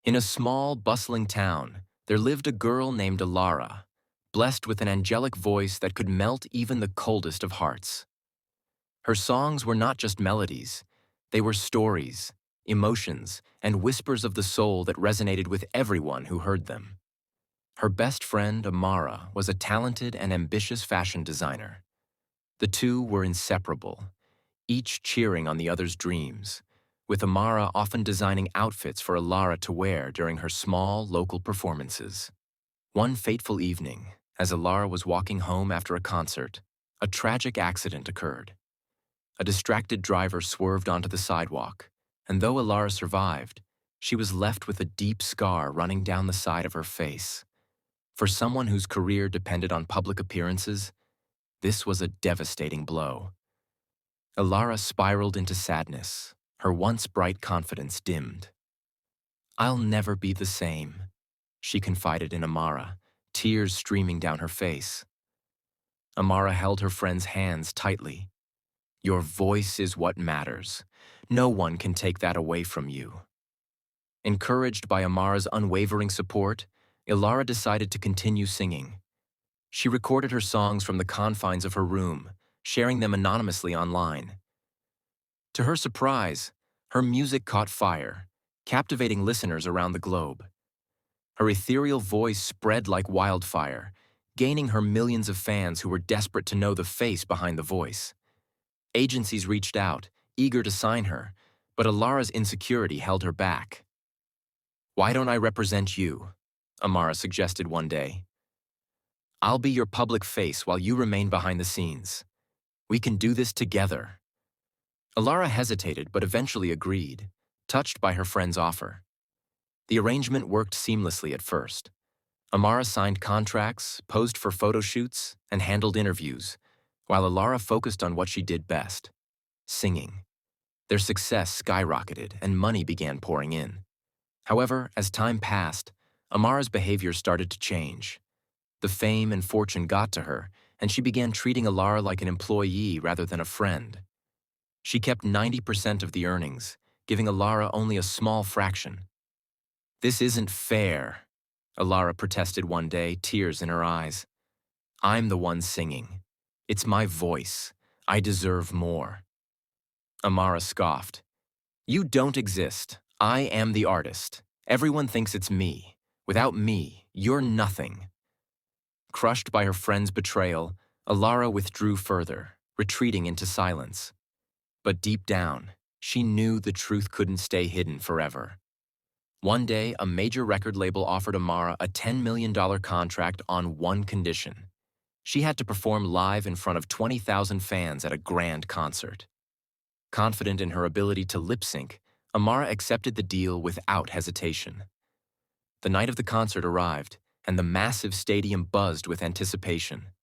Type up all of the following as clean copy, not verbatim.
In a small, bustling town, there lived a girl named Alara, blessed with an angelic voice that could melt even the coldest of hearts. Her songs were not just melodies, they were stories, emotions, and whispers of the soul that resonated with everyone who heard them. Her best friend, Amara, was a talented and ambitious fashion designer. The two were inseparable, each cheering on the other's dreams, with Amara often designing outfits for Alara to wear during her small, local performances. One fateful evening, as Alara was walking home after a concert, a tragic accident occurred. A distracted driver swerved onto the sidewalk, and though Alara survived, she was left with a deep scar running down the side of her face. For someone whose career depended on public appearances, this was a devastating blow. Alara spiraled into sadness, her once bright confidence dimmed. "I'll never be the same," she confided in Amara, tears streaming down her face. Amara held her friend's hands tightly. "Your voice is what matters. No one can take that away from you." Encouraged by Amara's unwavering support, Alara decided to continue singing. She recorded her songs from the confines of her room, sharing them anonymously online. To her surprise, her music caught fire, captivating listeners around the globe. Her ethereal voice spread like wildfire, gaining her millions of fans who were desperate to know the face behind the voice. Agencies reached out, eager to sign her, but Alara's insecurity held her back. "Why don't I represent you?" Amara suggested one day. "I'll be your public face while you remain behind the scenes. We can do this together." Alara hesitated but eventually agreed, touched by her friend's offer. The arrangement worked seamlessly at first. Amara signed contracts, posed for photo shoots, and handled interviews, while Alara focused on what she did best: singing. Their success skyrocketed and money began pouring in. However, as time passed, Amara's behavior started to change. The fame and fortune got to her, and she began treating Alara like an employee rather than a friend. She kept 90% of the earnings, giving Alara only a small fraction. "This isn't fair," Alara protested one day, tears in her eyes. "I'm the one singing. It's my voice. I deserve more." Amara scoffed. "You don't exist. I am the artist. Everyone thinks it's me. Without me, you're nothing." Crushed by her friend's betrayal, Alara withdrew further, retreating into silence. But deep down, she knew the truth couldn't stay hidden forever. One day, a major record label offered Amara a $10 million contract on one condition: she had to perform live in front of 20,000 fans at a grand concert. Confident in her ability to lip-sync, Amara accepted the deal without hesitation. The night of the concert arrived, and the massive stadium buzzed with anticipation.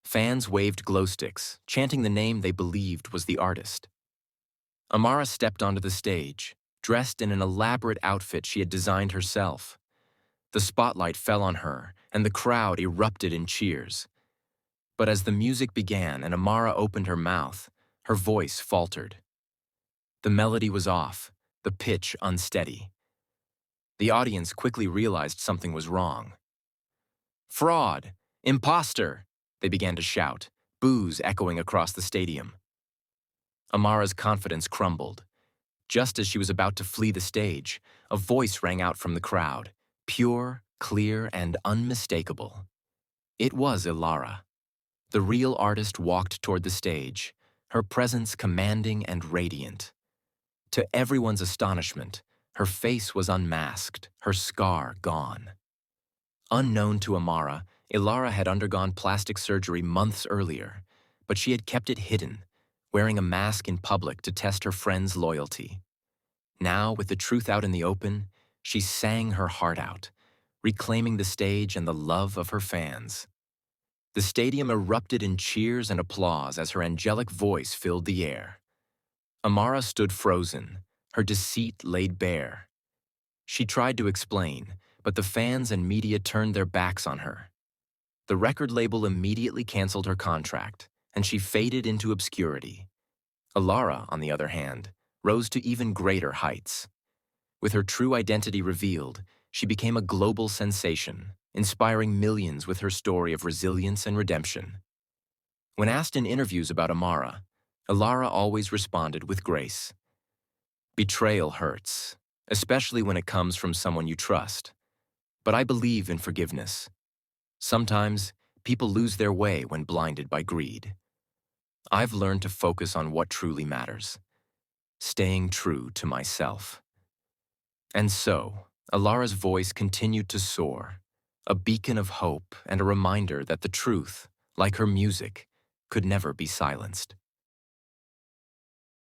Fans waved glow sticks, chanting the name they believed was the artist. Amara stepped onto the stage, dressed in an elaborate outfit she had designed herself. The spotlight fell on her, and the crowd erupted in cheers. But as the music began and Amara opened her mouth, her voice faltered. The melody was off, the pitch unsteady. The audience quickly realized something was wrong. "Fraud! Imposter!" they began to shout, boos echoing across the stadium. Amara's confidence crumbled. Just as she was about to flee the stage, a voice rang out from the crowd, pure, clear, and unmistakable. It was Alara. The real artist walked toward the stage, her presence commanding and radiant. To everyone's astonishment, her face was unmasked, her scar gone. Unknown to Amara, Alara had undergone plastic surgery months earlier, but she had kept it hidden, wearing a mask in public to test her friend's loyalty. Now, with the truth out in the open, she sang her heart out, reclaiming the stage and the love of her fans. The stadium erupted in cheers and applause as her angelic voice filled the air. Amara stood frozen, her deceit laid bare. She tried to explain, but the fans and media turned their backs on her. The record label immediately canceled her contract, and she faded into obscurity. Alara, on the other hand, rose to even greater heights. With her true identity revealed, she became a global sensation, inspiring millions with her story of resilience and redemption. When asked in interviews about Amara, Alara always responded with grace. Betrayal hurts, especially when it comes from someone you trust. But I believe in forgiveness. Sometimes, people lose their way when blinded by greed. I've learned to focus on what truly matters, staying true to myself. And so, Alara's voice continued to soar, a beacon of hope and a reminder that the truth, like her music, could never be silenced.